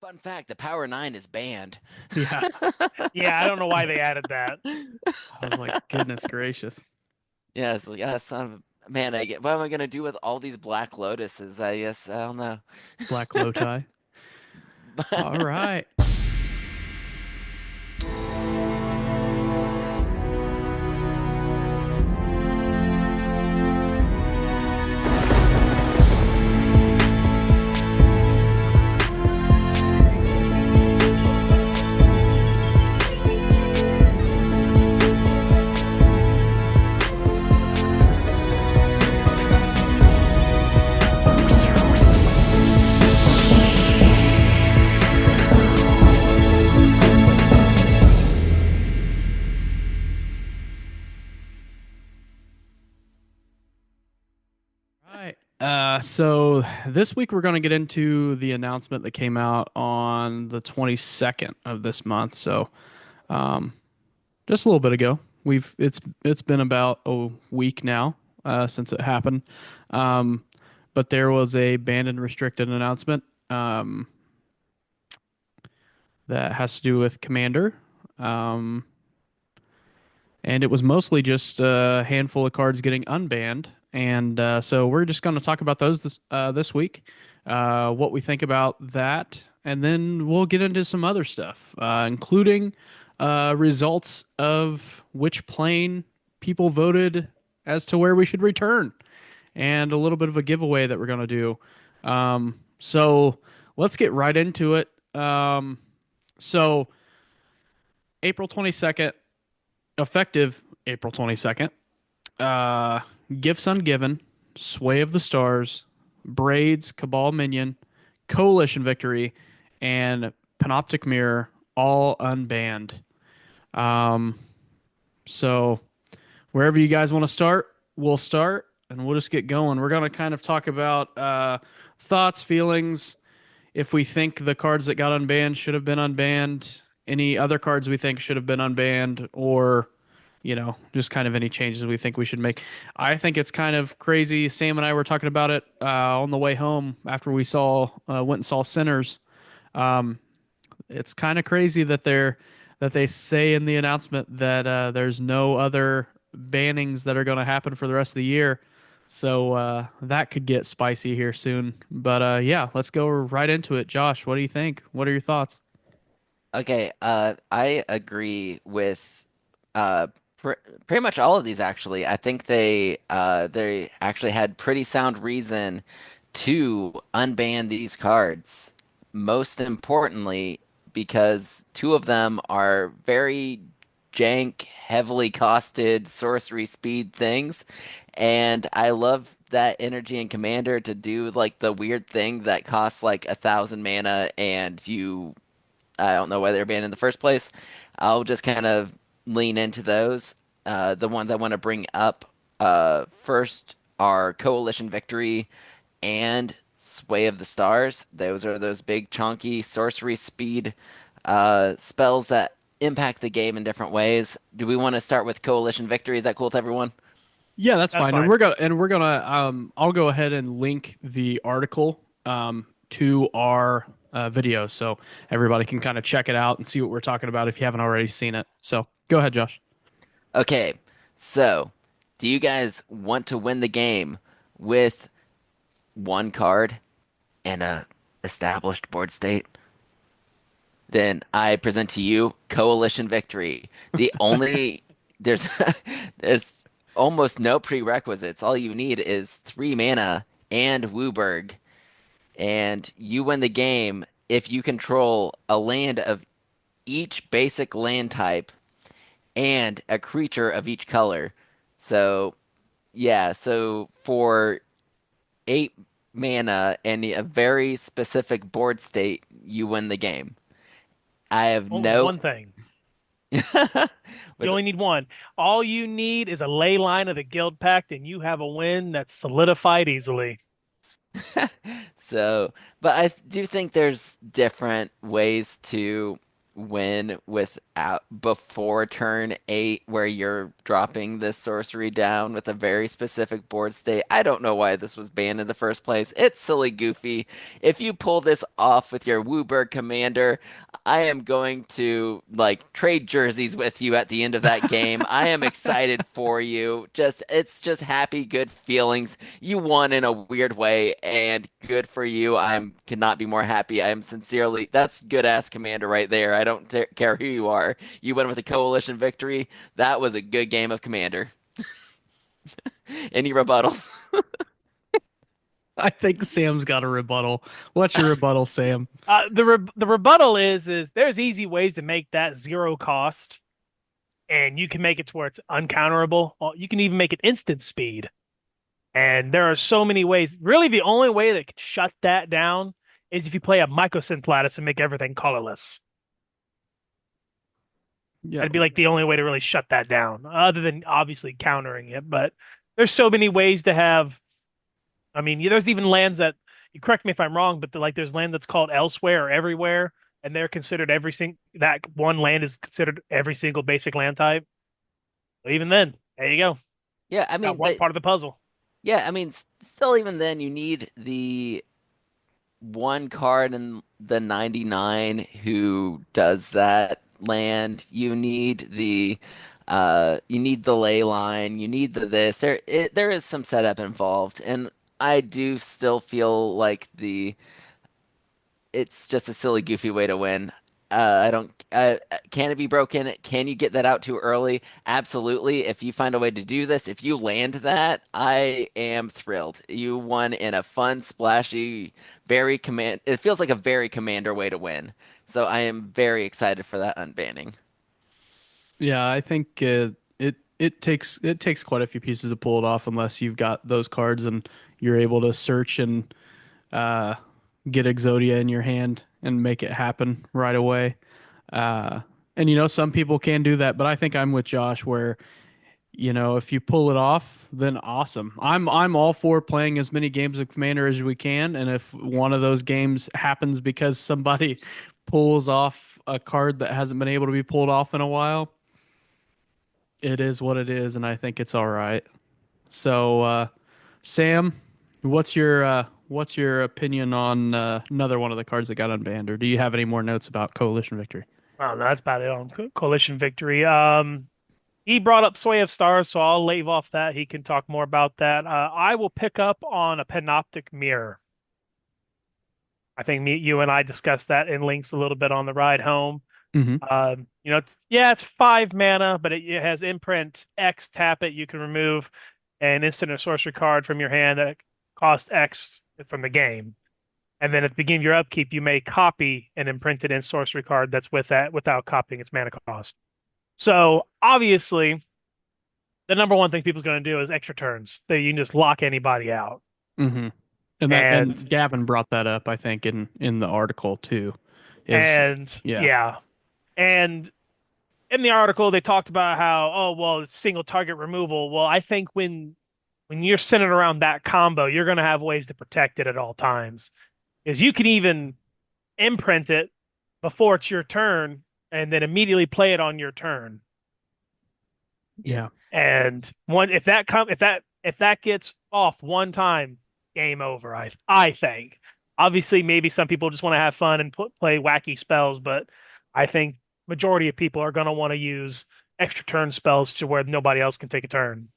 Fun fact, the Power 9 is banned. Yeah, Yeah, I don't know why they added that. I was like, goodness gracious. Yes, yeah, son of man, what am I gonna do with all these Black Lotuses? I guess I don't know. Black Loti. All right. All right. So this week we're going to get into the announcement that came out on the 22nd of this month. So, um, just a little bit ago. It's been about a week now since it happened. Um, but there was a banned and restricted announcement that has to do with Commander. Um, and it was mostly just a handful of cards getting unbanned. And so we're just going to talk about those this week, what we think about that, and then we'll get into some other stuff, including results of which plane people voted as to where we should return, and a little bit of a giveaway that we're going to do. So let's get right into it. So April 22nd, effective April 22nd. Uh, Gifts Ungiven, Sway of the Stars, Braids, Cabal Minion, Coalition Victory, and Panoptic Mirror all unbanned. Um, so wherever you guys want to start, we'll start and we'll just get going. We're going to kind of talk about thoughts, feelings, if we think the cards that got unbanned should have been unbanned, any other cards we think should have been unbanned, or just kind of any changes we think we should make. I think it's kind of crazy. Sam and I were talking about it on the way home after we went and saw Sinners. Um, it's kind of crazy that they say in the announcement that there's no other bannings that are going to happen for the rest of the year. So that could get spicy here soon. But yeah, let's go right into it. Josh, what do you think? What are your thoughts? Okay, I agree with uh pr pretty much all of these actually. I think they actually had pretty sound reason to unban these cards. Most importantly, because two of them are very jank, heavily costed sorcery speed things, and I love that energy in Commander to do like the weird thing that costs like 1,000 mana and I don't know why they're banned in the first place. I'll just kind of lean into those. The ones I want to bring up first are Coalition Victory and Sway of the Stars. Those are those big, chunky sorcery speed spells that impact the game in different ways. Do we want to start with Coalition Victory? Is that cool with everyone? Yeah, that's That's fine. And fine. we're gonna I'll go ahead and link the article to our video so everybody can kind of check it out and see what we're talking about if you haven't already seen it. So go ahead, Josh. Okay, so do you guys want to win the game with one card and a established board state? Then I present to you Coalition Victory. The only there's there's almost no prerequisites. All you need is 3 mana and Wooburg, and you win the game if you control a land of each basic land type and a creature of each color. So yeah, so for 8 mana and a very specific board state, you win the game. I have Only no one thing. You with only need one. All you need is a ley line of the Guild Pact, and you have a win that's solidified easily. so, but I do think there's different ways to win without before turn 8 where you're dropping this sorcery down with a very specific board state. I don't know why this was banned in the first place. It's silly goofy. If you pull this off with your Wooburg commander, I am going to like trade jerseys with you at the end of that game. I am excited for you. Just it's just happy, good feelings. You won in a weird way, and good for you. I'm could not be more happy. I am sincerely. That's good ass commander right there. I don't care who you are. You went with a coalition victory. That was a good game of commander. Any rebuttals? I think Sam's got a rebuttal. What's your rebuttal, Sam? The rebuttal is there's easy ways to make that zero cost, and you can make it to where it's uncounterable. Well, you can even make it instant speed. And there are so many ways. Really, the only way that could shut that down is if you play a Mycosynth Lattice and make everything colorless. Yeah. That'd be like the only way to really shut that down, other than obviously countering it. But there's so many ways to have. I mean, there's even lands that you correct me if I'm wrong, but like there's land that's called elsewhere or everywhere, and they're considered every single that one land is considered every single basic land type. So even then, there you go. Yeah, I Got mean, one but part of the puzzle. yeah, I mean, still even then, you need the one card in the 99 who does that land. You need the ley line, you need the this. There is some setup involved, and I do still feel like the it's just a silly, goofy way to win. I don't. Can it be broken? Can you get that out too early? Absolutely. If you find a way to do this, if you land that, I am thrilled. You won in a fun, splashy, very command. It feels like a very commander way to win. So I am very excited for that unbanning. Yeah, I think it takes quite a few pieces to pull it off unless you've got those cards and you're able to search and uh, get Exodia in your hand and make it happen right away. Uh, and some people can do that, but I think I'm with Josh where if you pull it off, then awesome. I'm all for playing as many games of Commander as we can, and if one of those games happens because somebody pulls off a card that hasn't been able to be pulled off in a while, it is what it is, and I think it's all right. So, Sam, what's your opinion on another one of the cards that got unbanned, or do you have any more notes about Coalition Victory? Well, no, that's about it on Coalition Victory. He brought up Sway of Stars, so I'll leave off that. He can talk more about that. I will pick up on a Panoptic Mirror. I think you and I discussed that in links a little bit on the ride home. Hmm. It's 5 mana, but it has imprint X. Tap it, you can remove an instant or sorcery card from your hand that costs X from the game. And then at the beginning of your upkeep, you may copy an imprinted in sorcery card that's with that without copying its mana cost. So obviously, the number one thing people's going to do is extra turns. That you can just lock anybody out. Hmm. And And Gavin brought that up, I think, in the article too. Is and Yeah. yeah, and in the article they talked about how it's single target removal. Well, I think when you're centered around that combo, you're going to have ways to protect it at all times. Is you can even imprint it before it's your turn and then immediately play it on your turn. Yeah. Yeah. And one if that gets off one time, game over. I think. Obviously, maybe some people just want to have fun and play wacky spells, but I think majority of people are going to want to use extra turn spells to where nobody else can take a turn.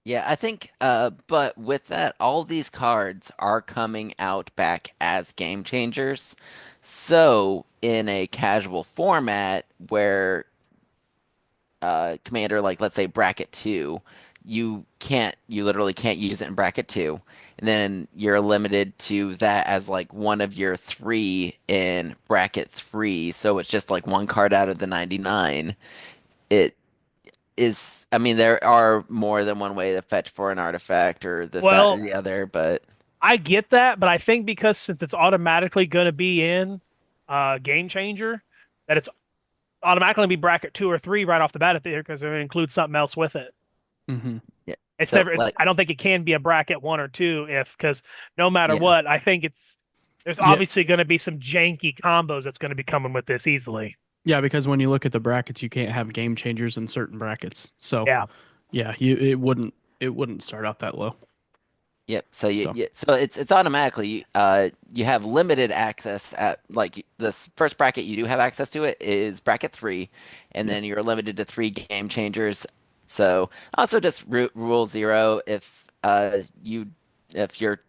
Yeah, I think, but with that, all these cards are coming out back as game changers. So, in a casual format where commander, like let's say bracket two, you literally can't use it in bracket two. And then you're limited to that as like one of your three in bracket three. So it's just like one card out of the 99. It I mean, there are more than one way to fetch for an artifact or this, that, or Well, the other, but I get that, but I think because since it's automatically going to be in game changer, that it's automatically going to be bracket 2 or 3 right off the bat there because it includes something else with it. Hmm. yeah. It's So never. like, I don't think it can be a bracket 1 or 2 if because no matter yeah. what, I think there's Yeah. obviously going to be some janky combos that's going to be coming with this easily. Yeah, because when you look at the brackets, you can't have game changers in certain brackets. So Yeah. yeah, it wouldn't start out that low. Yep. So So so it's automatically you have limited access at like this first bracket you do have access to it is bracket three, and yeah. then you're limited to three game changers. So also just rule zero if your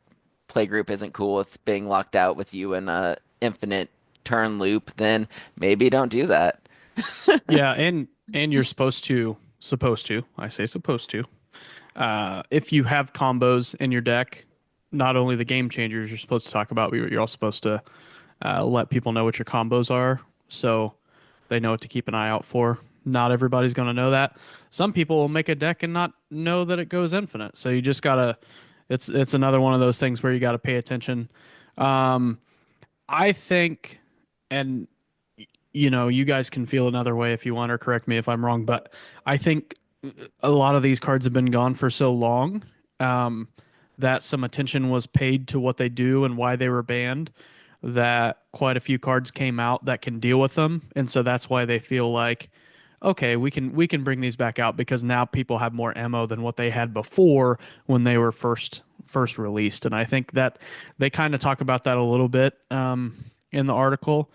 play group isn't cool with being locked out with you in a infinite turn loop, then maybe don't do that. Yeah, and you're supposed to, I say supposed to. If you have combos in your deck, not only the game changers you're supposed to talk about, but you're also supposed to let people know what your combos are so they know what to keep an eye out for. Not everybody's going to know that. Some people will make a deck and not know that it goes infinite. So you just gotta. It's another one of those things where you got to pay attention. Um, I think, and you guys can feel another way if you want, or correct me if I'm wrong, but I think a lot of these cards have been gone for so long um, that some attention was paid to what they do and why they were banned. That quite a few cards came out that can deal with them, and so that's why they feel like, okay, we can bring these back out because now people have more ammo than what they had before when they were first released. And I think that they kind of talk about that a little bit in the article,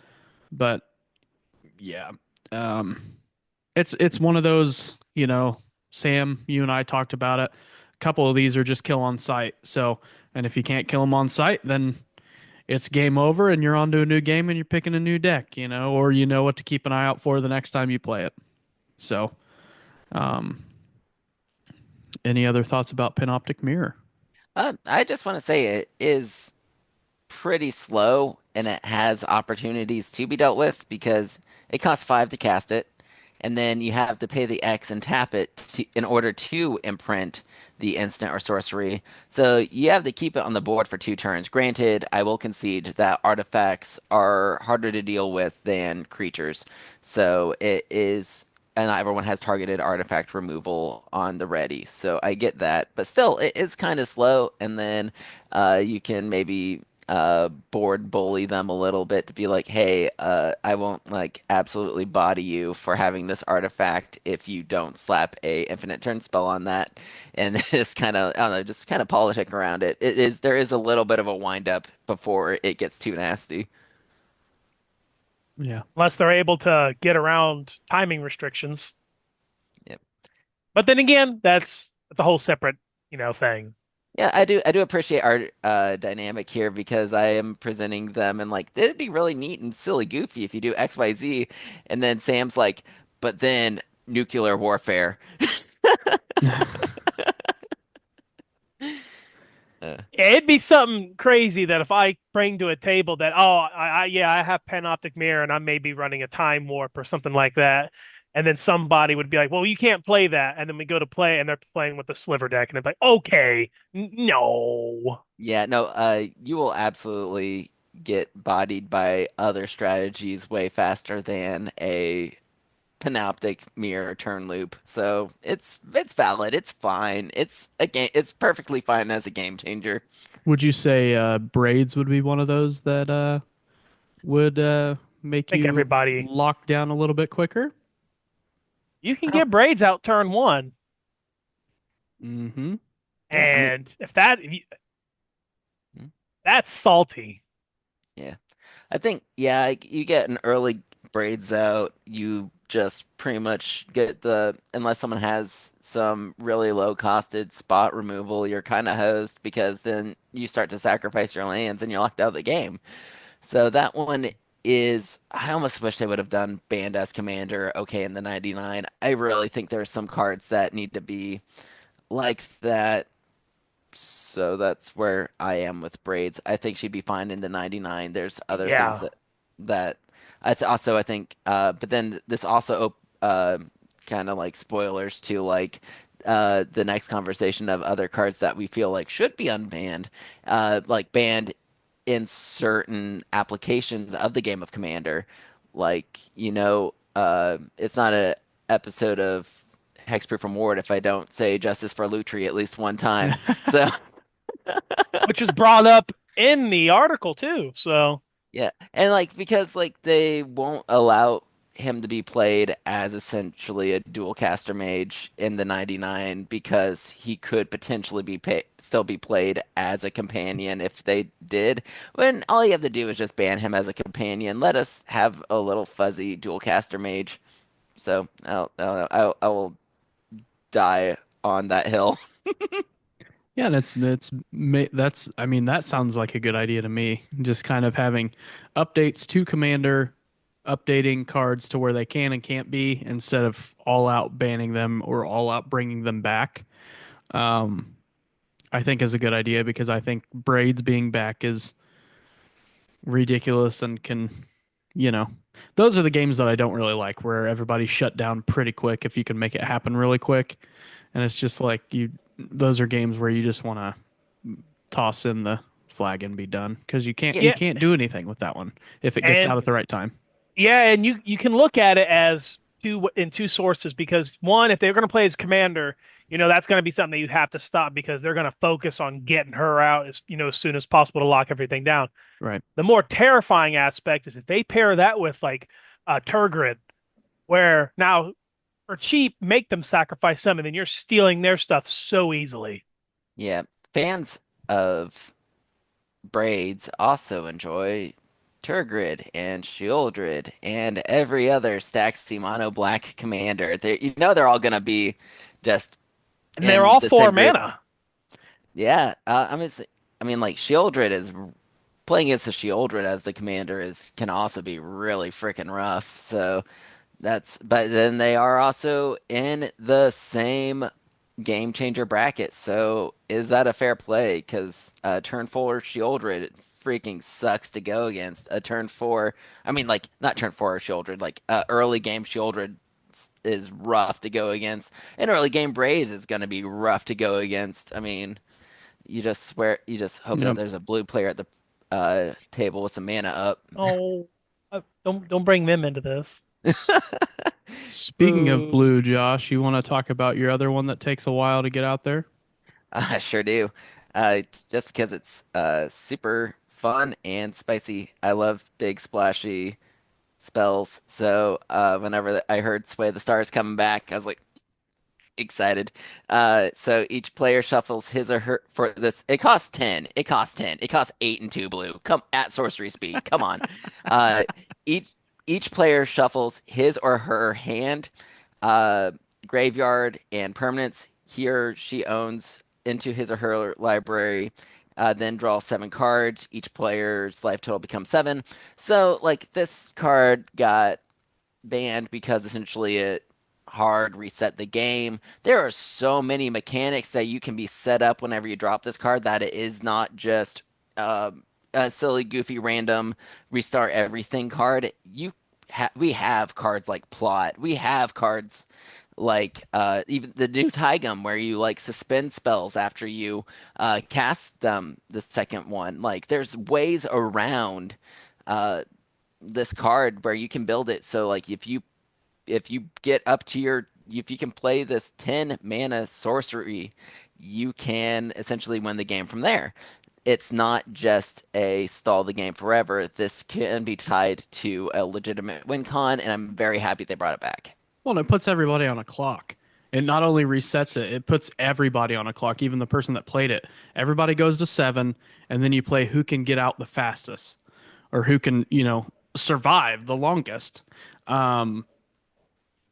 but yeah. Um, it's one of those, Sam, you and I talked about it. A couple of these are just kill on sight. So, and if you can't kill them on sight, then it's game over and you're on to a new game and you're picking a new deck, or you know what to keep an eye out for the next time you play it. So, um, any other thoughts about Panoptic Mirror? I just want to say it is pretty slow and it has opportunities to be dealt with because it costs five to cast it, and then you have to pay the X and tap it in order to imprint the instant or sorcery. So you have to keep it on the board for two turns. Granted, I will concede that artifacts are harder to deal with than creatures. So it is, and not everyone has targeted artifact removal on the ready. So I get that, but still, it is kind of slow. And then you can maybe board bully them a little bit to be like, hey, I won't like absolutely body you for having this artifact if you don't slap a infinite turn spell on that, and just kind of, I don't know, just kind of politic around it. There is a little bit of a wind up before it gets too nasty. Yeah. Unless they're able to get around timing restrictions. Yep. But then again, that's a whole separate, thing. Yeah, I do appreciate our dynamic here because I am presenting them and like it'd be really neat and silly goofy if you do XYZ, and then Sam's like, but then nuclear warfare. Uh, Yeah, it'd be something crazy that if I bring to a table that, oh, yeah, I have panoptic mirror and I may be running a time warp or something like that. And then somebody would be like, well, you can't play that. And then we go to play and they're playing with the sliver deck. And it's like, okay, no. Yeah, no, you will absolutely get bodied by other strategies way faster than a panoptic mirror turn loop. So it's valid. It's fine. It's a game. It's perfectly fine as a game changer. Would you say braids would be one of those that would make I think you everybody, lock down a little bit quicker? you can I don't. get braids out turn one. Mm-hmm. Yeah, I mean, And if hmm, that's salty. yeah. I think yeah, you get an early braids out. You just pretty much get the unless someone has some really low costed spot removal, you're kind of hosed because then you start to sacrifice your lands and you're locked out of the game. So that one is, I almost wish they would have done Band as Commander, okay, in the 99. I really think there's some cards that need to be like that. So that's where I am with Braids. I think she'd be fine in the 99. There's other things Yeah. that also I think, but then this also kind of like spoilers to like the next conversation of other cards that we feel like should be unbanned, like banned in certain applications of the game of Commander. Like, it's not a episode of Hexproof from Ward if I don't say Justice for Lutri at least one time. So, Which is brought up in the article too. So yeah. And like because like they won't allow him to be played as essentially a dual caster mage in the 99 because he could potentially still be played as a companion if they did. When all you have to do is just ban him as a companion. Let us have a little fuzzy dual caster mage. So I will die on that hill. Yeah, and that's I mean that sounds like a good idea to me. Just kind of having updates to Commander, updating cards to where they can and can't be instead of all out banning them or all out bringing them back. Um, I think is a good idea because I think Braids being back is ridiculous and can, you know, those are the games that I don't really like where everybody's shut down pretty quick if you can make it happen really quick. And it's just like those are games where you just want to toss in the flag and be done because you can't Yeah, you Yeah, can't do anything with that one if it gets out and at the right time. yeah, and you can look at it as two sources because one, if they're going to play as commander, that's going to be something that you have to stop because they're going to focus on getting her out as soon as possible to lock everything down. Right. The more terrifying aspect is if they pair that with like a Turgrid, where now for cheap make them sacrifice some, and then you're stealing their stuff so easily. yeah. Fans of Braids also enjoy Turgrid and Shieldred and every other Staxi Mono Black commander. They're all gonna be just And they're in all the four same group. mana. Yeah, like Shieldred is playing against a Shieldred as the commander is can also be really freaking rough. So but then they are also in the same game changer bracket. So is that a fair play? Because turn four Shieldred freaking sucks to go against. A turn four, I mean, like not turn four Shieldred, like early game Shieldred is rough to go against. And early game Braves is going to be rough to go against. I mean, you just hope that Yep. there's a blue player at the table with some mana up. Oh, don't bring them into this. Speaking of Boo. blue, Josh, you want to talk about your other one that takes a while to get out there? I sure do. Uh, just because it's super fun and spicy. I love big splashy spells. So whenever I heard Sway the Stars coming back, I was like excited. So each player shuffles his or her for this. It costs 10. It costs 10. It costs 8 and 2 blue. Come at sorcery speed. Come on. Uh, each each player shuffles his or her hand, uh, graveyard, and permanents he or she owns into his or her library. Then draw 7 cards. Each player's life total becomes 7. So, like, this card got banned because essentially it hard reset the game. There are so many mechanics that you can be set up whenever you drop this card that it is not just a silly, goofy, random restart everything card. We have cards like plot. We have cards like even the new Tygum where you like suspend spells after you cast them the second one. Like there's ways around uh, this card where you can build it so like if you get up to your if you can play this 10 mana sorcery, you can essentially win the game from there. It's not just a stall the game forever. This can be tied to a legitimate win con, and I'm very happy they brought it back. Well, and it puts everybody on a clock. It not only resets it, it puts everybody on a clock, even the person that played it. Everybody goes to 7, and then you play who can get out the fastest or who can, survive the longest. Um,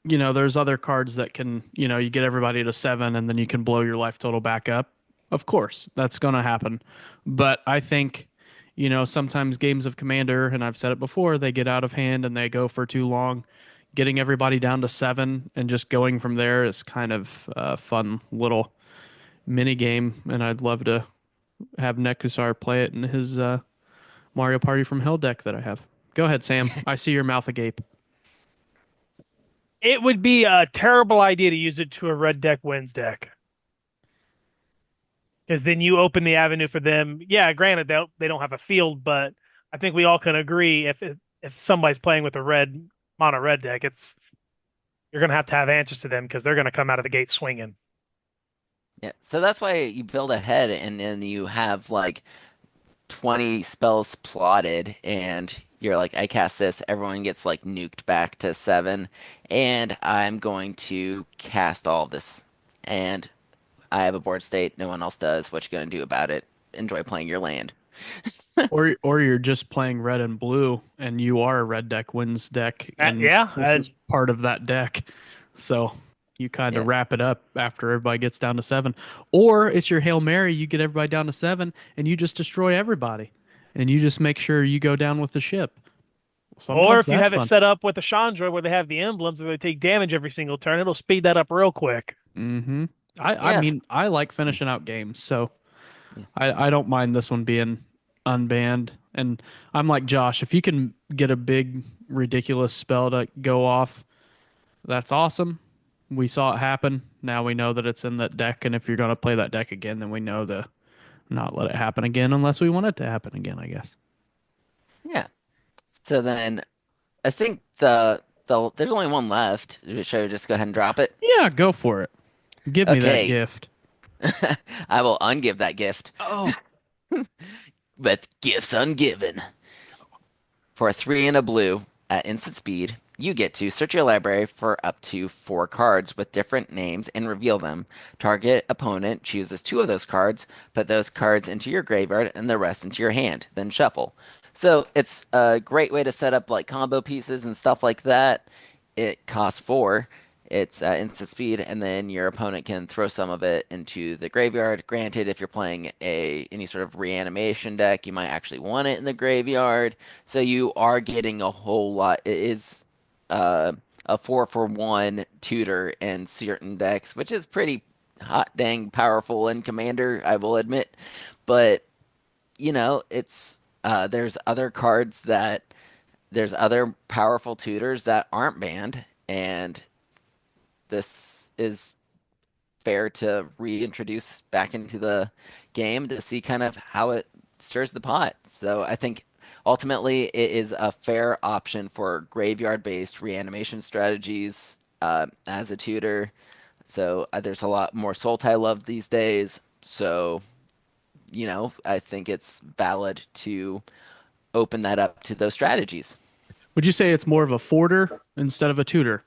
there's other cards that can, you get everybody to 7 and then you can blow your life total back up. Of course, that's going to happen. But I think, sometimes games of Commander, and I've said it before, they get out of hand and they go for too long. Getting everybody down to 7 and just going from there is kind of a fun little mini game. And I'd love to have Nekusar play it in his Mario Party from Hell deck that I have. Go ahead, Sam. I see your mouth agape. It would be a terrible idea to use it to a red deck wins deck because then you open the avenue for them. Yeah, granted they don't have a field, but I think we all can agree if somebody's playing with a red mono red deck, it's you're gonna have to have answers to them because they're gonna come out of the gate swinging. Yeah, so that's why you build ahead and then you have like 20 spells plotted and You're like, I cast this, everyone gets like nuked back to 7, and I'm going to cast all of this. And I have a board state, no one else does. What you gonna do about it? Enjoy playing your land. Or you're just playing red and blue and you are a red deck wins deck and Yeah, this is part of that deck. So you kind of Yeah. wrap it up after everybody gets down to 7. Or it's your Hail Mary, you get everybody down to 7 and you just destroy everybody. And you just make sure you go down with the ship. or Sometimes if you that's have it fun. set up with the Chandra where they have the emblems where they take damage every single turn, it'll speed that up real quick. Hmm. I Yes. mean, I like Mm, finishing out games, so yeah. I don't mind this one being unbanned. And I'm like Josh, if you can get a big ridiculous spell to go off, that's awesome. We saw it happen. Now we know that it's in that deck, and if you're going to play that deck again, then we know to not let it happen again unless we want it to happen again, I guess. Yeah. So then I think there's only one left. Should I just go ahead and drop it? Yeah, go for it. Give me that Okay. gift. I will ungive that gift. Oh, With gifts ungiven. For a 3 and a blue at instant speed, you get to search your library for up to 4 cards with different names and reveal them. Target opponent chooses 2 of those cards, put those cards into your graveyard and the rest into your hand, then shuffle. So it's a great way to set up like combo pieces and stuff like that. It costs 4. It's instant speed, and then your opponent can throw some of it into the graveyard. Granted, if you're playing a any sort of reanimation deck, you might actually want it in the graveyard. So you are getting a whole lot. It is uh, a 4-for-1 tutor in certain decks, which is pretty hot dang powerful in Commander, I will admit. But it's there's other powerful tutors that aren't banned, and this is fair to reintroduce back into the game to see kind of how it stirs the pot. So I think ultimately it is a fair option for graveyard-based reanimation strategies as a tutor. So there's a lot more Sultai love these days. So, I think it's valid to open that up to those strategies. would you say it's more of a forder instead of a tutor?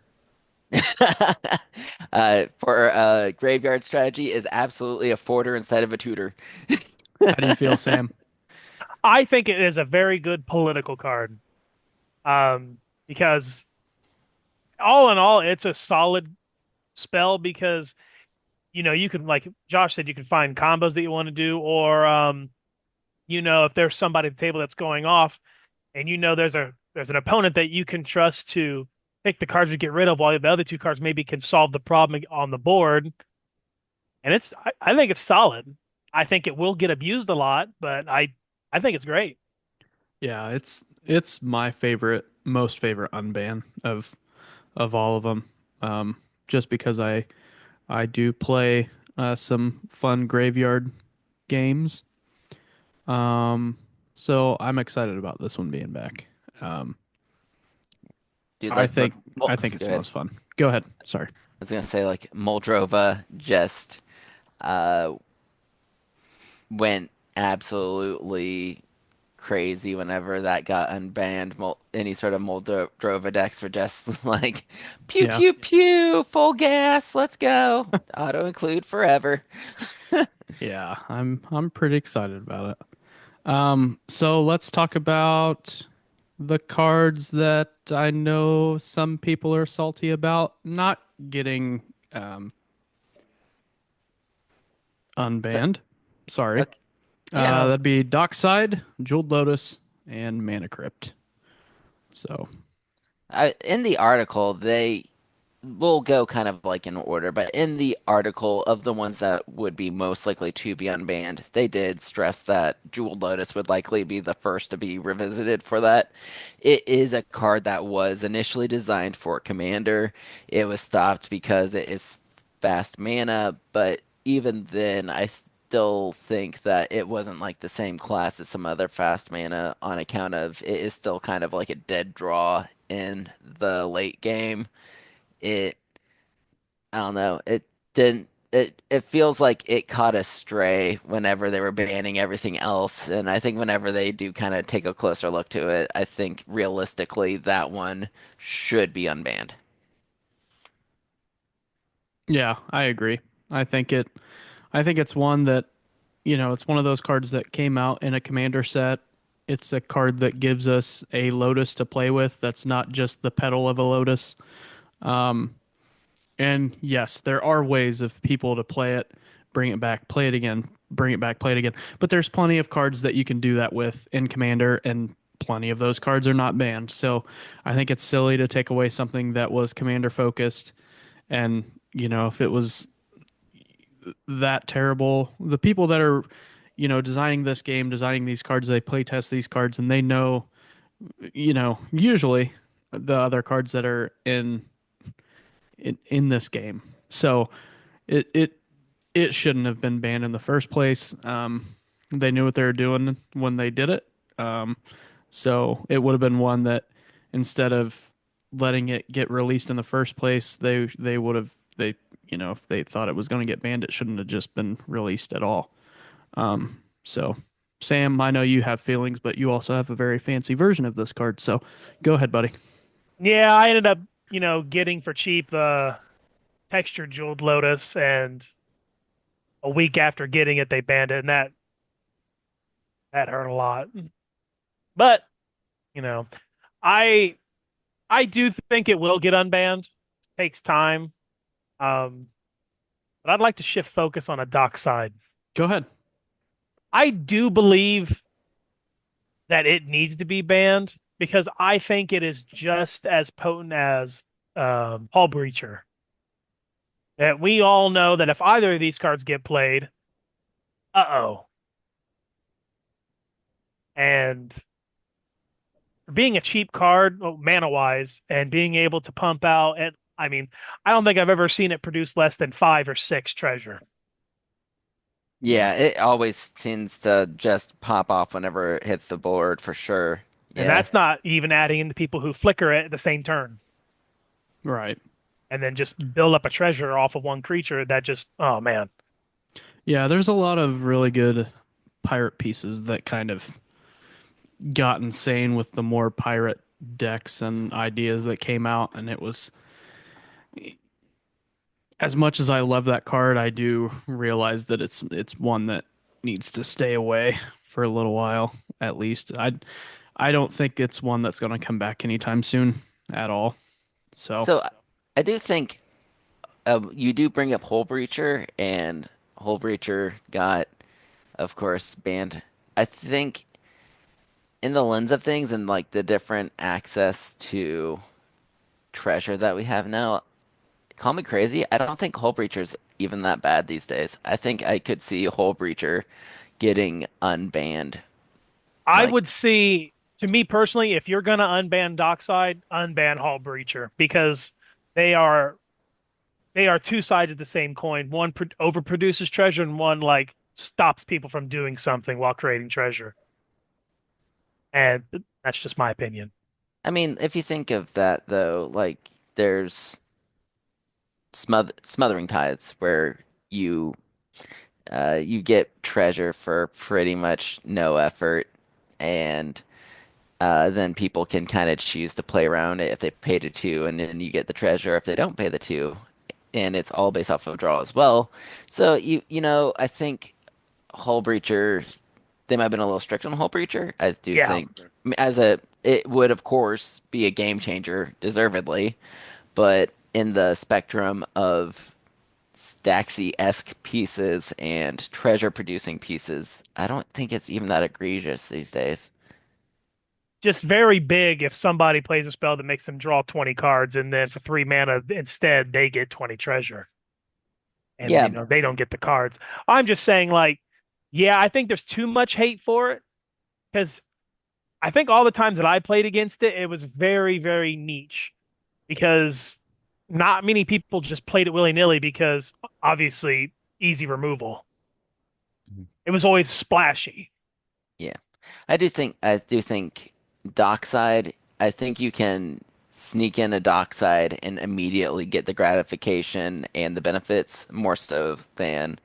For a graveyard strategy is absolutely a forder instead of a tutor. How do you feel, Sam? I think it is a very good political card. Because all in all, it's a solid spell because you can like Josh said, you can find combos that you want to do, or if there's somebody at the table that's going off, and there's an opponent that you can trust to pick the cards we get rid of, while the other 2 cards maybe can solve the problem on the board. And I think it's solid. I think it will get abused a lot, but I think it's great. Yeah, it's my favorite, most favorite unban of all of them. Just because I do play some fun graveyard games. Um, so I'm excited about this one being back. Um, Dude, I like, think I think go it's the ahead. most fun. Go ahead. Sorry. I was gonna say like Moldrova just uh went absolutely crazy whenever that got unbanned. Any sort of Moldrova decks were just like pew Yeah. pew pew, full gas, let's go. Auto include forever. Yeah, I'm pretty excited about it. So let's talk about the cards that I know some people are salty about not getting um So, unbanned. Sorry. okay, yeah. That'd be Dockside, Jeweled Lotus, and Mana Crypt. So, In the article, we'll go kind of like in order, but in the article of the ones that would be most likely to be unbanned, they did stress that Jeweled Lotus would likely be the first to be revisited for that. It is a card that was initially designed for Commander. It was stopped because it is fast mana, but even then, I still think that it wasn't like the same class as some other fast mana on account of it is still kind of like a dead draw in the late game. It I don't know. It didn't. it feels like it caught a stray whenever they were banning everything else, and I think whenever they do kind of take a closer look to it, I think realistically that one should be unbanned. Yeah, I agree. I think it I think it's one that, it's one of those cards that came out in a commander set. It's a card that gives us a Lotus to play with that's not just the petal of a Lotus. And yes, there are ways of people to play it, bring it back, play it again, bring it back, play it again. But there's plenty of cards that you can do that with in Commander, and plenty of those cards are not banned. So I think it's silly to take away something that was Commander focused. And, if it was that terrible, the people that are, designing this game, designing these cards, they play test these cards and they know, usually the other cards that are in this game. So it it it shouldn't have been banned in the first place. They knew what they were doing when they did it. Um, so it would have been one that, instead of letting it get released in the first place, they would have they if they thought it was going to get banned, it shouldn't have just been released at all. So Sam, I know you have feelings, but you also have a very fancy version of this card. So go ahead, buddy. Yeah, I ended up, getting for cheap the textured jeweled lotus, and a week after getting it, they banned it, and that hurt a lot. But you know, I I do think it will get unbanned. It takes time. Um, but I'd like to shift focus on a dock side. Go ahead. I do believe that it needs to be banned because I think it is just as potent as Hull Breacher. That we all know that if either of these cards get played, uh-oh. And being a cheap card, well, mana wise, and being able to pump out, and I mean, I don't think I've ever seen it produce less than 5 or 6 treasure. Yeah, it always tends to just pop off whenever it hits the board for sure. And Yeah. that's not even adding in the people who flicker it at the same turn Right. and then just build up a treasure off of one creature that just, oh man. Yeah, there's a lot of really good pirate pieces that kind of got insane with the more pirate decks and ideas that came out, and it was, as much as I love that card, I do realize that it's one that needs to stay away for a little while at least. I don't think it's one that's going to come back anytime soon at all. So, So I do think you do bring up Hole Breacher, and Hole Breacher got, of course, banned. I think in the lens of things and like the different access to treasure that we have now, call me crazy. I don't think Hole Breacher's even that bad these days. I think I could see Hole Breacher getting unbanned. I Like, would see, to me personally, if you're going to unban Dockside, unban Hall Breacher because they are they are two sides of the same coin. One overproduces treasure, and one like stops people from doing something while creating treasure. And that's just my opinion. I mean, if you think of that though, like there's smothering tithes where you you get treasure for pretty much no effort, and then people can kind of choose to play around it if they pay the two, and then you get the treasure if they don't pay the two, and it's all based off of draw as well. So I think Hull Breacher, they might have been a little strict on Hull Breacher. I do Yeah, think it would of course be a game changer, deservedly, but in the spectrum of Staxy-esque pieces and treasure producing pieces, I don't think it's even that egregious these days. just very big if somebody plays a spell that makes them draw 20 cards, and then for 3 mana instead they get 20 treasure, and Yeah, they don't get the cards. I'm just saying, like, yeah, I think there's too much hate for it because I think all the times that I played against it, it was very, very niche because not many people just played it willy-nilly because obviously easy removal. It was always splashy. yeah. I do think Dockside, I think you can sneak in a dockside and immediately get the gratification and the benefits more so than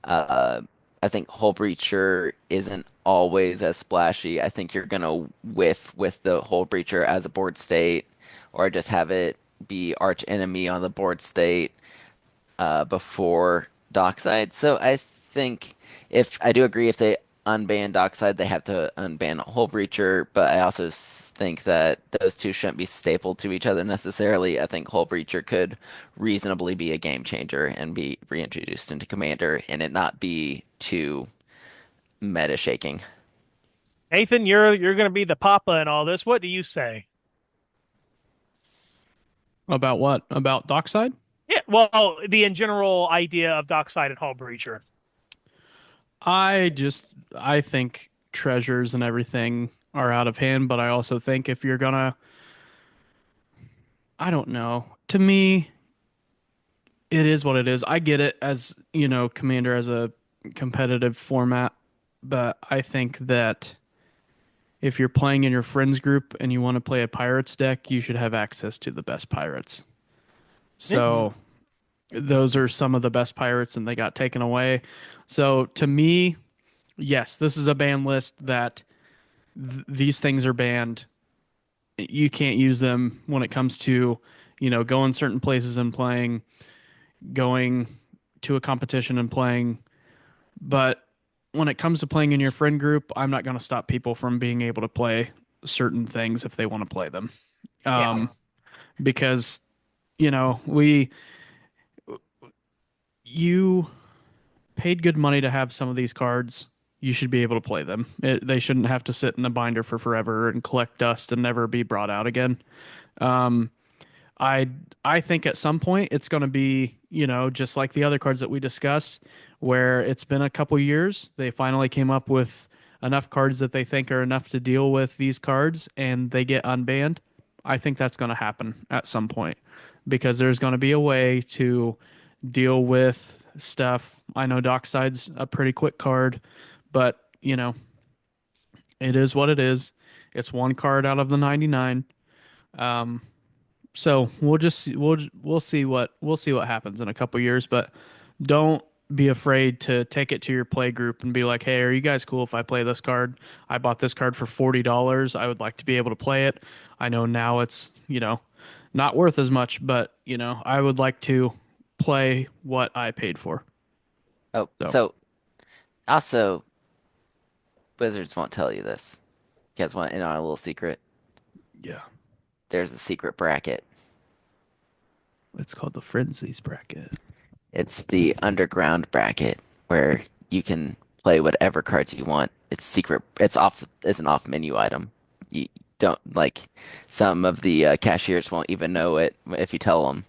uh, I think Hull Breacher isn't always as splashy. I think you're gonna whiff with the Hull Breacher as a board state, or just have it be arch enemy on the board state before Dockside. So I think if I do agree if they unban Dockside, they have to unban Hull Breacher, but I also think that those two shouldn't be stapled to each other necessarily. I think Hull Breacher could reasonably be a game changer and be reintroduced into Commander and it not be too meta shaking. Nathan, you're going to be the papa in all this. What do you say? About what? About Dockside? Yeah, well, the in general idea of Dockside and Hull Breacher. I think treasures and everything are out of hand, but I also think if you're gonna, I don't know. To me, it is what it is. I get it as, Commander as a competitive format, but I think that if you're playing in your friends group and you want to play a pirates deck, you should have access to the best pirates. Yeah, So those are some of the best pirates and they got taken away. So to me, yes, this is a ban list that these things are banned. You can't use them when it comes to, going certain places and playing, going to a competition and playing. But when it comes to playing in your friend group, I'm not going to stop people from being able to play certain things if they want to play them. yeah, Um, because, we, you paid good money to have some of these cards. You should be able to play them. They shouldn't have to sit in a binder for forever and collect dust and never be brought out again. Um, I I think at some point it's going to be, just like the other cards that we discussed, where it's been a couple years. They finally came up with enough cards that they think are enough to deal with these cards, and they get unbanned. I think that's going to happen at some point because there's going to be a way to deal with stuff. I know Dockside's a pretty quick card, but it is what it is. It's one card out of the 99. Um, so we'll see what happens in a couple years, but don't be afraid to take it to your play group and be like, "Hey, are you guys cool if I play this card? I bought this card for $40. I would like to be able to play it. I know now it's, not worth as much, but, I would like to play what I paid for." Oh, So, so also Wizards won't tell you this. You guys want in on a little secret? yeah, There's a secret bracket. it's called the Frenzies bracket. It's the underground bracket where you can play whatever cards you want. It's secret. It's off. It's an off menu item. You don't like some of the cashiers won't even know it if you tell them.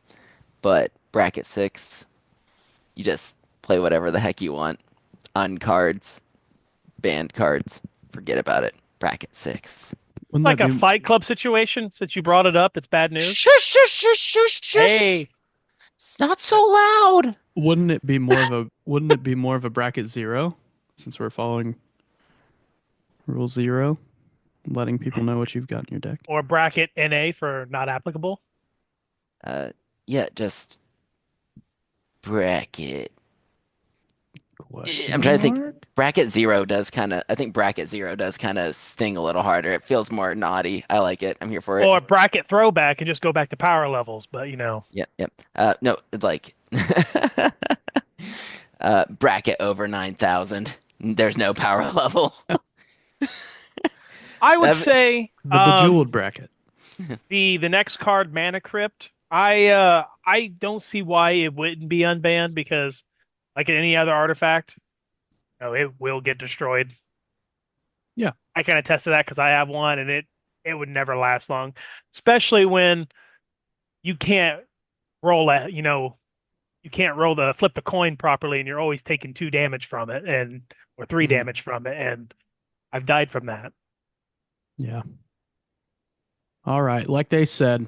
But bracket six, you just play whatever the heck you want on cards, banned cards. Forget about it. Bracket six. Wouldn't like that a be Fight Club situation. Since you brought it up, it's bad news. Shush, shush, shush, shush, shush. Hey, It's not so loud. wouldn't it be more of a bracket zero since we're following rule zero, letting people know what you've got in your deck? or bracket NA for not applicable. Uh, yeah, just bracket. I'm Question trying to think. mark? Bracket zero does kind of. I think bracket zero does kind of sting a little harder. It feels more naughty. I like it. I'm here for it. Or bracket throwback and just go back to power levels. But Yep, yep. No, it's like bracket over 9,000. There's no power level. I would That, say The bejeweled bracket. the next card, Mana Crypt. I don't see why it wouldn't be unbanned because like any other artifact, it will get destroyed. Yeah. I kind of tested that because I have one and it would never last long, especially when you can't roll you can't roll the flip the coin properly and you're always taking 2 damage from it and or 3 damage from it and I've died from that. Yeah. All right. Like they said,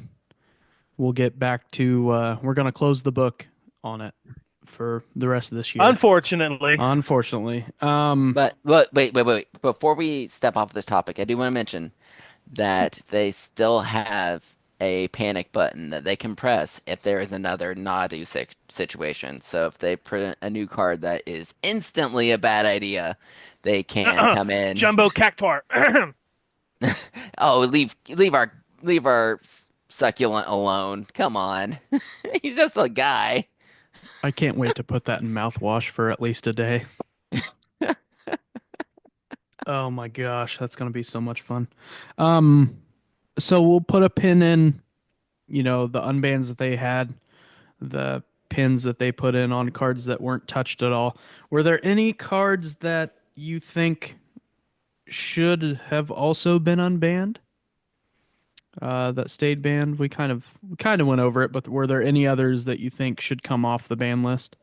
we'll get back to we're gonna close the book on it for the rest of this year. Unfortunately, Unfortunately. but wait. Before we step off this topic, I do want to mention that they still have a panic button that they can press if there is another Nadu situation. So if they print a new card that is instantly a bad idea, they can come in. Jumbo Cactuar. Oh, leave our succulent alone. Come on. He's just a guy. I can't wait to put that in mouthwash for at least a day. Oh my gosh, that's gonna be so much fun. Um, so we'll put a pin in, the unbans that they had, the pins that they put in on cards that weren't touched at all. Were there any cards that you think should have also been unbanned? That stayed banned. We kind of went over it, but were there any others that you think should come off the ban list?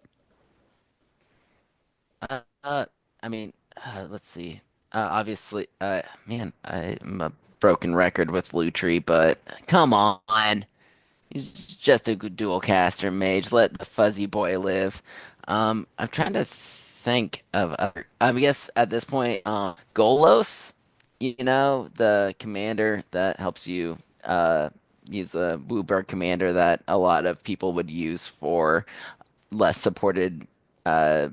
Uh, uh, I mean, let's see. Obviously, man, I'm a broken record with Lutri, but come on. He's just a good dual caster mage. Let the fuzzy boy live. I'm trying to think of other, I guess at this point, Golos, the commander that helps you use a Wooburg commander that a lot of people would use for less supported uh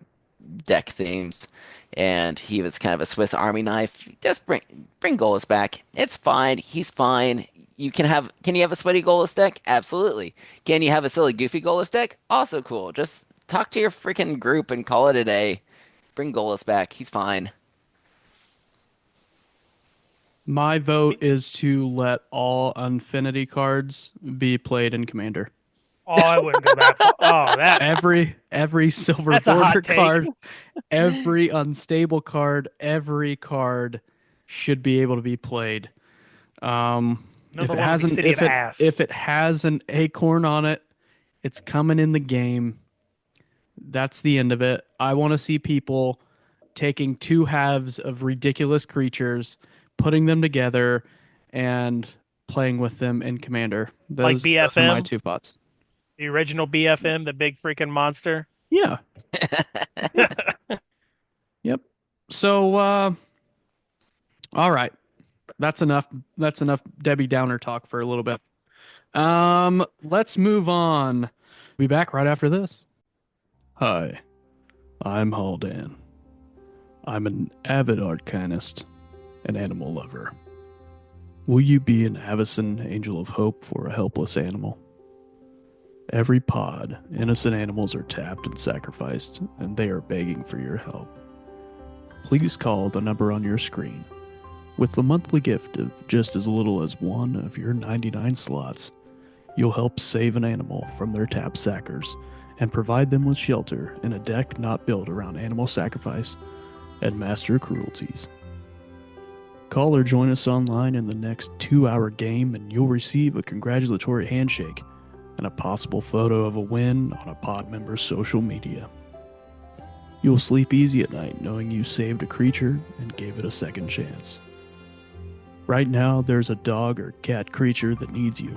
deck themes, and he was kind of a Swiss Army knife. Just bring Golos back. It's fine. He's fine. Can you have a sweaty Golos deck? Absolutely. Can you have a silly goofy Golos deck? Also cool. Just talk to your freaking group and call it a day. Bring Golos back. He's fine. My vote is to let all Infinity cards be played in Commander. Oh, I wouldn't go that far. Oh, Every silver that's a border hot take. card, every unstable card, every card should be able to be played. No If it longer be hasn't, city of if ass. it has an acorn on it, it's coming in the game. That's the end of it. I want to see people taking two halves of ridiculous creatures, putting them together, and playing with them in Commander. Like Those are my BFM, two thoughts. the original BFM, the big freaking monster. Yeah. Yep. So, all right. That's enough. That's enough Debbie Downer talk for a little bit. Let's move on. Be back right after this. Hi, I'm Haldan. I'm an avid arcanist, an animal lover. Will you be an Avacyn angel of hope for a helpless animal? Every pod, innocent animals are tapped and sacrificed, and they are begging for your help. Please call the number on your screen. With the monthly gift of just as little as one of your 99 slots, you'll help save an animal from their tap sackers and provide them with shelter in a deck not built around animal sacrifice and master cruelties. Call or join us online in the next 2-hour game and you'll receive a congratulatory handshake and a possible photo of a win on a pod member's social media. You'll sleep easy at night knowing you saved a creature and gave it a second chance. Right now, there's a dog or cat creature that needs you.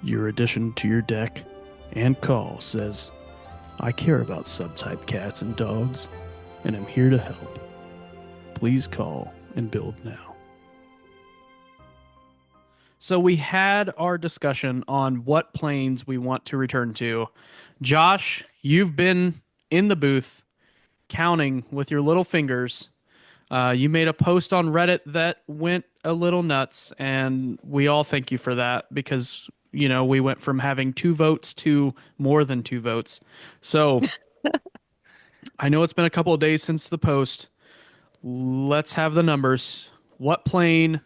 Your addition to your deck and call says, I care about subtype cats and dogs, and I'm here to help. Please call and build now. So we had our discussion on what planes we want to return to. Josh, you've been in the booth counting with your little fingers. You made a post on Reddit that went a little nuts, and we all thank you for that because, we went from having 2 votes to more than 2 votes. So I know it's been a couple of days since the post. Let's have the numbers. What plane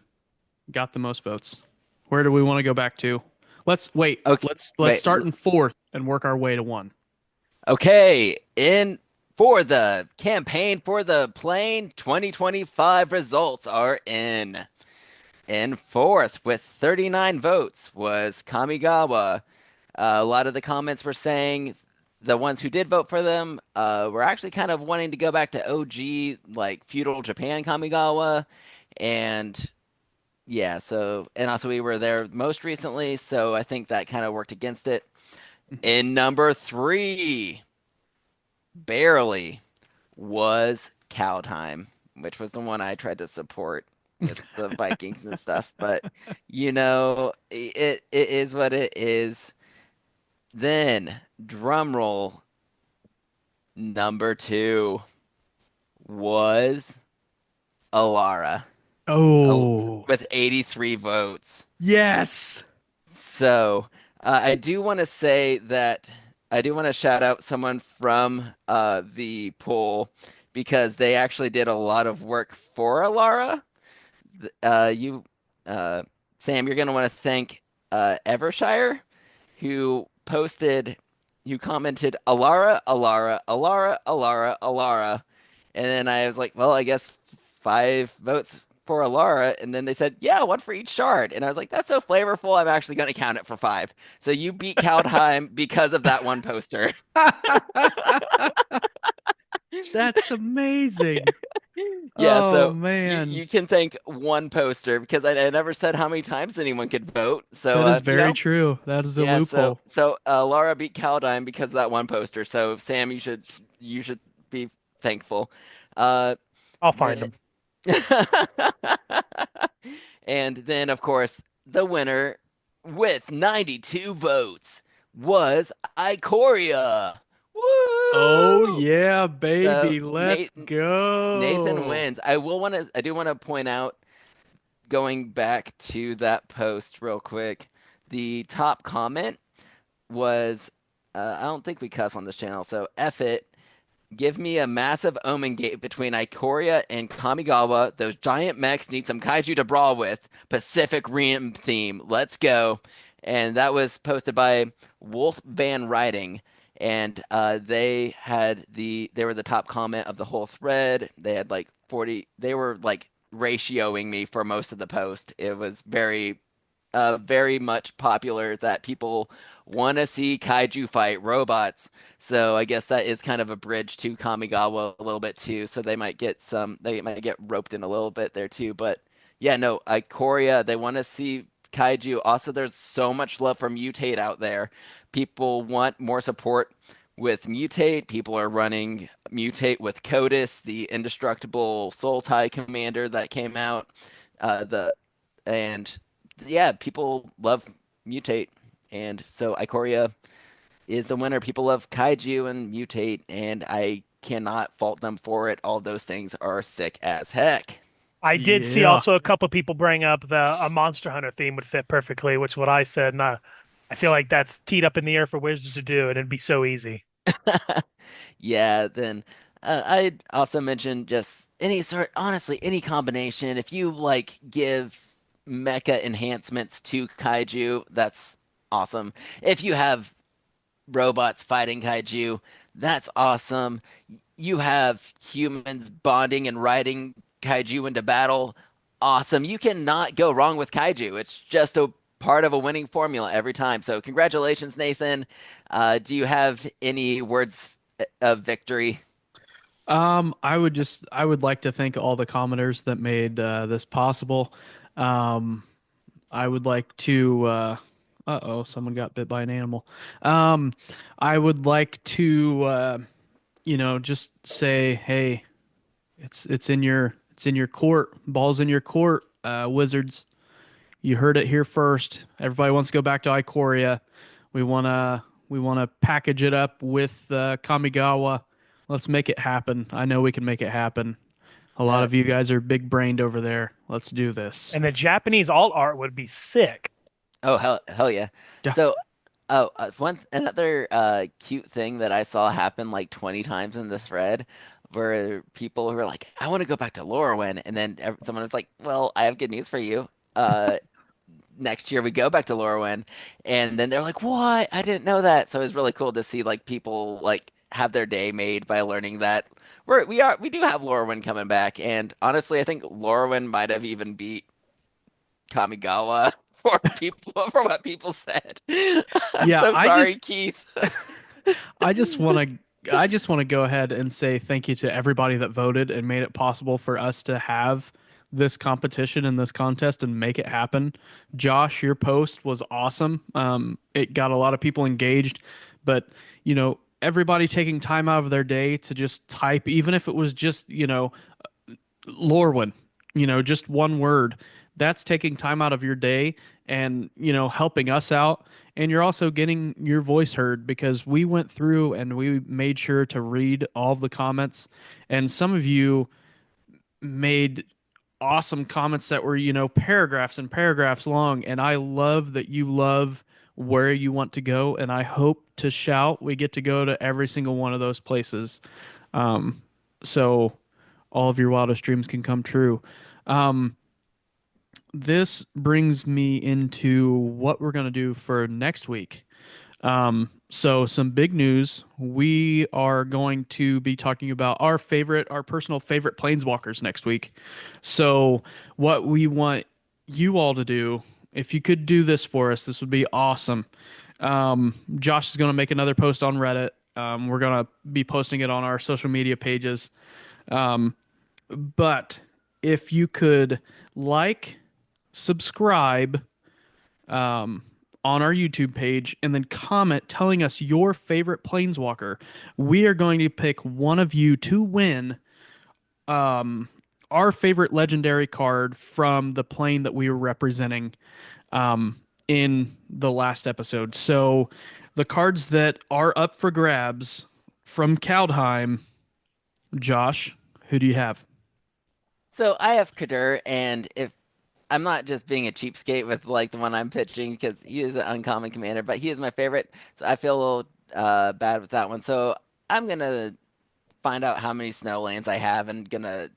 got the most votes? Where do we want to go back to? Let's wait. Okay, Let's wait. start in fourth and work our way to one. Okay, in for the campaign for the plane 2025 results are in. In fourth with 39 votes was Kamigawa. A lot of the comments were saying the ones who did vote for them were actually kind of wanting to go back to OG, like feudal Japan Kamigawa. And yeah, and also we were there most recently, so I think that kind of worked against it. In number three, barely, was Cow Time, which was the one I tried to support with the Vikings and stuff, but it is what it is. Then drum roll number two was Alara uh, Oh, with 83 votes. yes. So I do want to say that I do want to shout out someone from the poll because they actually did a lot of work for Alara. You, uh, Sam, you're going to want to thank Evershire, who posted, who commented Alara, Alara, Alara, Alara, Alara, and then I was like, well, I guess 5 votes for Alara, and then they said, yeah, one for each shard, and I was like, that's so flavorful. I'm actually going to count it for 5. So you beat Kaldheim because of that one poster. That's amazing. Yeah, Oh so you man. you can thank one poster because I never said how many times anyone could vote. So That is very true. That is a yeah, so loophole. so Laura beat Caldine because of that one poster. So Sam, you should be thankful. Uh, I'll find then them. and then of course the winner with 92 votes was Ikoria. Oh Woo! yeah, So baby. Let's Nathan go. wins. I do want to point out, going back to that post real quick, the top comment was, I don't think we cuss on this channel, so F it. Give me a massive omen gate between Ikoria and Kamigawa. Those giant mechs need some kaiju to brawl with. Pacific Rim theme. Let's go. And that was posted by Wolf Van Riding. And they were the top comment of the whole thread. They had like 40, they were like ratioing me for most of the post. It was very much popular that people want to see kaiju fight robots. So I guess that is kind of a bridge to Kamigawa a little bit too. So they might get roped in a little bit there too. But yeah, no, Ikoria, they want to see kaiju. Also, there's so much love for Mutate out there. People want more support with Mutate. People are running Mutate with Codus, the indestructible Soul Tie commander that came out. The and yeah, people love Mutate, and so Ikoria is the winner. People love Kaiju and Mutate, and I cannot fault them for it. All those things are sick as heck. I did see Yeah. also a couple people bring up the a Monster Hunter theme would fit perfectly, which is what I said. And I feel like that's teed up in the air for Wizards to do, and it'd be so easy. Yeah, then I'd also mention just honestly, any combination. If you like give mecha enhancements to Kaiju, that's awesome. If you have robots fighting kaiju. That's awesome. You have humans bonding and riding kaiju into battle. Awesome. You cannot go wrong with kaiju. It's just a part of a winning formula every time. So, congratulations, Nathan. Do you have any words of victory? I would like to thank all the commenters that made this possible. Um, I would like to uh-oh, someone got bit by an animal. Um, I would like to just say, hey, it's in your court. Ball's in your court, Wizards. You heard it here first. Everybody wants to go back to Ikoria. We wanna package it up with Kamigawa. Let's make it happen. I know we can make it happen. A lot Uh, of you guys are big brained over there. Let's do this. And the Japanese alt art would be sick. oh hell yeah. Yeah. So one another cute thing that I saw happen like 20 times in the thread were people who were like, I want to go back to Lorwyn, and then someone was like, well, I have good news for you. Next year we go back to Lorwyn, and then they're like, what? I didn't know that. So it was really cool to see like people like have their day made by learning that we do have Lorwyn coming back, and honestly, I think Lorwyn might have even beat Kamigawa for what people said. I'm Yeah, so sorry, Keith. I just want I just want to go ahead and say thank you to everybody that voted and made it possible for us to have this competition and this contest and make it happen. Josh, your post was awesome. It got a lot of people engaged, but everybody taking time out of their day to just type, even if it was just, Lorwyn. just one word, that's taking time out of your day and, helping us out. And you're also getting your voice heard because we went through and we made sure to read all of the comments. And some of you made awesome comments that were, paragraphs and paragraphs long. And I love that you love where you want to go. And I hope to shout we get to go to every single one of those places. So all of your wildest dreams can come true. Um, this brings me into what we're going to do for next week. So some big news. We are going to be talking about our personal favorite planeswalkers next week. So what we want you all to do, if you could do this for us, this would be awesome. Josh is going to make another post on Reddit. We're going to be posting it on our social media pages. But if you could like, subscribe, on our YouTube page and then comment telling us your favorite planeswalker. We are going to pick one of you to win our favorite legendary card from the plane that we were representing in the last episode. So the cards that are up for grabs from Kaldheim, Josh, who do you have? So I have Kadur, and if I'm not just being a cheapskate with like the one I'm pitching because he is an uncommon commander, but he is my favorite, so I feel a little bad with that one. So I'm gonna find out how many snow lanes I have and gonna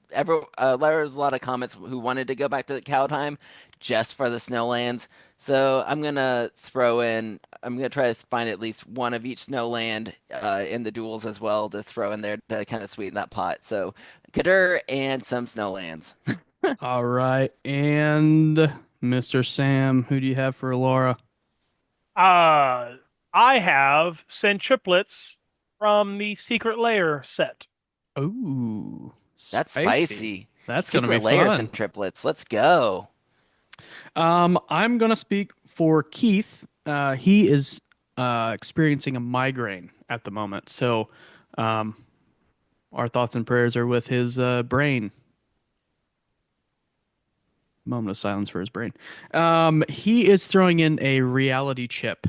there was a lot of comments who wanted to go back to Kaldheim just for the snowlands. So I'm gonna try to find at least one of each snowland in the duels as well to throw in there to kind of sweeten that pot. So Kadur and some snowlands. All right. And Mr. Sam, who do you have for Laura? Uh, I have centuplets from the Secret Lair set. Ooh, That's spicy. spicy. That's gonna be Secret layers fun. and triplets. Let's go. I'm gonna speak for Keith. He is experiencing a migraine at the moment, so um, our thoughts and prayers are with his brain. Moment of silence for his brain. He is throwing in a reality chip.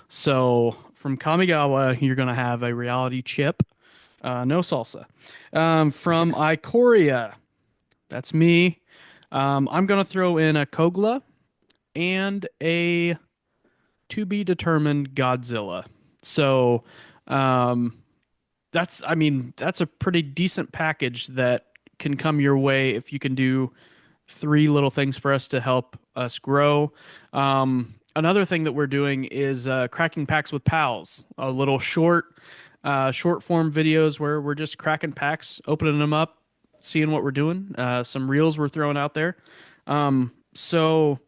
So from Kamigawa, you're gonna have a reality chip. No salsa. From Ikoria, that's me. I'm gonna throw in a Kogla and a to be determined Godzilla. So, um, that's a pretty decent package that can come your way if you can do three little things for us to help us grow. Another thing that we're doing is cracking packs with pals, a little short form videos where we're just cracking packs, opening them up, seeing what we're doing. Some reels we're throwing out there. So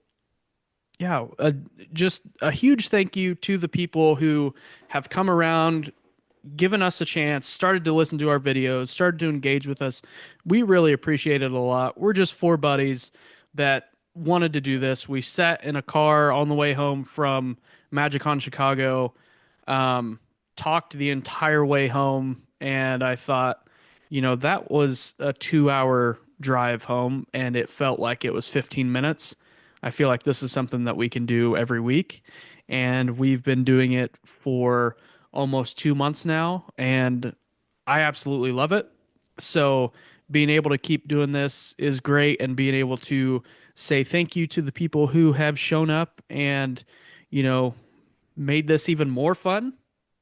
yeah, just a huge thank you to the people who have come around, given us a chance, started to listen to our videos, started to engage with us. We really appreciate it a lot. We're just four buddies that wanted to do this. We sat in a car on the way home from MagicCon Chicago, talked the entire way home, and I thought, that was a 2 hour drive home, and it felt like it was 15 minutes. I feel like this is something that we can do every week, and we've been doing it for almost 2 months now, and I absolutely love it. So being able to keep doing this is great, and being able to say thank you to the people who have shown up and, you know, made this even more fun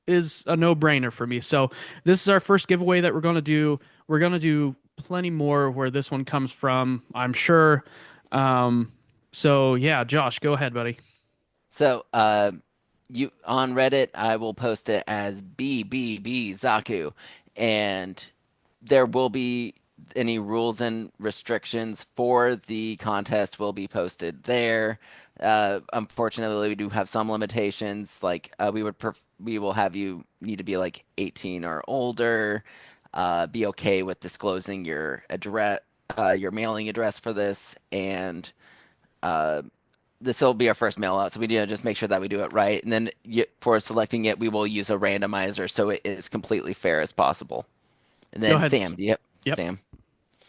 is a no-brainer for me. So this is our first giveaway that we're going to do. We're going to do plenty more where this one comes from, I'm sure. Um, so yeah, Josh, go ahead, buddy. So, you on Reddit, I will post it as BBB Zaku, and there will be any rules and restrictions for the contest will be posted there. Unfortunately, we do have some limitations. Like we will have you need to be like 18 or older. Be okay with disclosing your address, your mailing address for this, and uh, this will be our first mail out, so we need to just make sure that we do it right. And then for selecting it, we will use a randomizer so it is completely fair as possible. And Go then ahead. Sam, do you have Yep. Sam?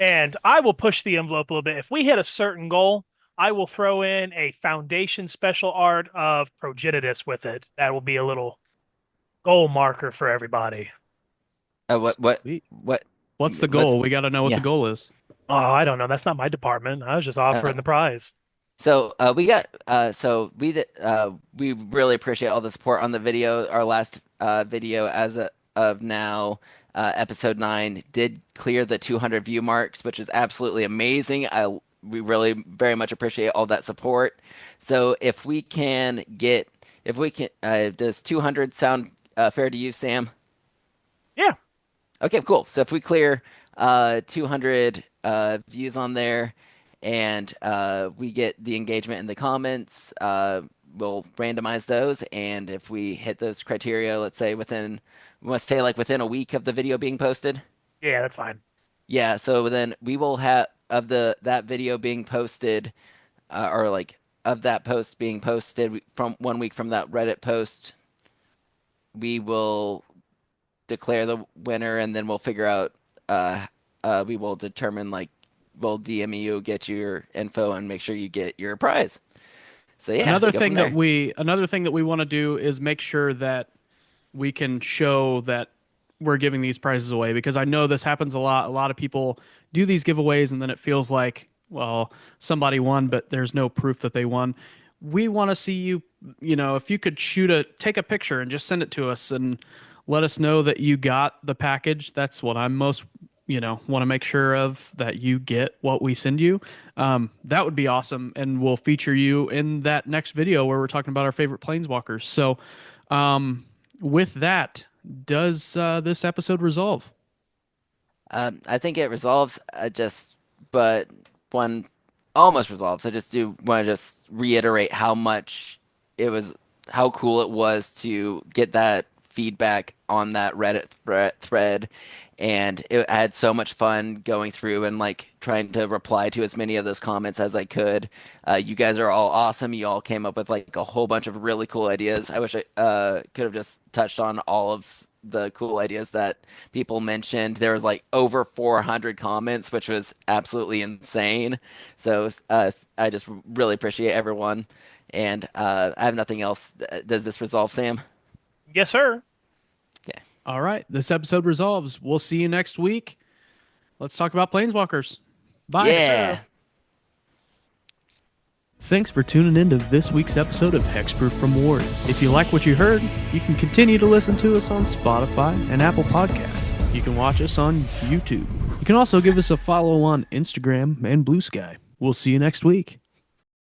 And I will push the envelope a little bit. If we hit a certain goal, I will throw in a foundation special art of Progenitus with it. That will be a little goal marker for everybody. Sweet. what What's the goal? what's We got to know what the yeah. goal is. Oh, I don't know. That's not my department. I was just Uh, offering the prize. So we really appreciate all the support on the video. Our last video of now, episode 9, did clear the 200 view marks, which is absolutely amazing. We really very much appreciate all that support. So if we can, does 200 sound fair to you, Sam? Yeah, Okay, cool. So if we clear 200 views on there and we get the engagement in the comments, we'll randomize those. And if we hit those criteria, let's say we must say like within a week of the video being posted. yeah, that's fine. Yeah, so then we will have of that video being posted, or like of that post being posted from 1 week from that Reddit post, we will declare the winner, and then we'll figure out. We will determine like we'll DM you, get your info, and make sure you get your prize. So yeah, Another go from thing that there. we want to do is make sure that we can show that we're giving these prizes away because I know this happens a lot. A lot of people do these giveaways and then it feels like, well, somebody won, but there's no proof that they won. We want to see you, if you could take a picture and just send it to us and let us know that you got the package. That's what I'm most, want to make sure of that you get what we send you. That would be awesome. And we'll feature you in that next video where we're talking about our favorite planeswalkers. So, with that, does this episode resolve? I think it resolves. But one almost resolves. I just do want to just reiterate it was, how cool it was to get that feedback on that Reddit thread, and I had so much fun going through and like trying to reply to as many of those comments as I could. You guys are all awesome. You all came up with like a whole bunch of really cool ideas. I wish I could have just touched on all of the cool ideas that people mentioned. There was like over 400 comments, which was absolutely insane. So I just really appreciate everyone. And I have nothing else. Does this resolve, Sam? Yes, sir. Okay. All right, this episode resolves. We'll see you next week. Let's talk about planeswalkers. Bye. Yes, sir. Yeah. Thanks for tuning in to this week's episode of Hexproof from Ward. If you like what you heard, you can continue to listen to us on Spotify and Apple Podcasts. You can watch us on YouTube. You can also give us a follow on Instagram and Blue Sky. We'll see you next week.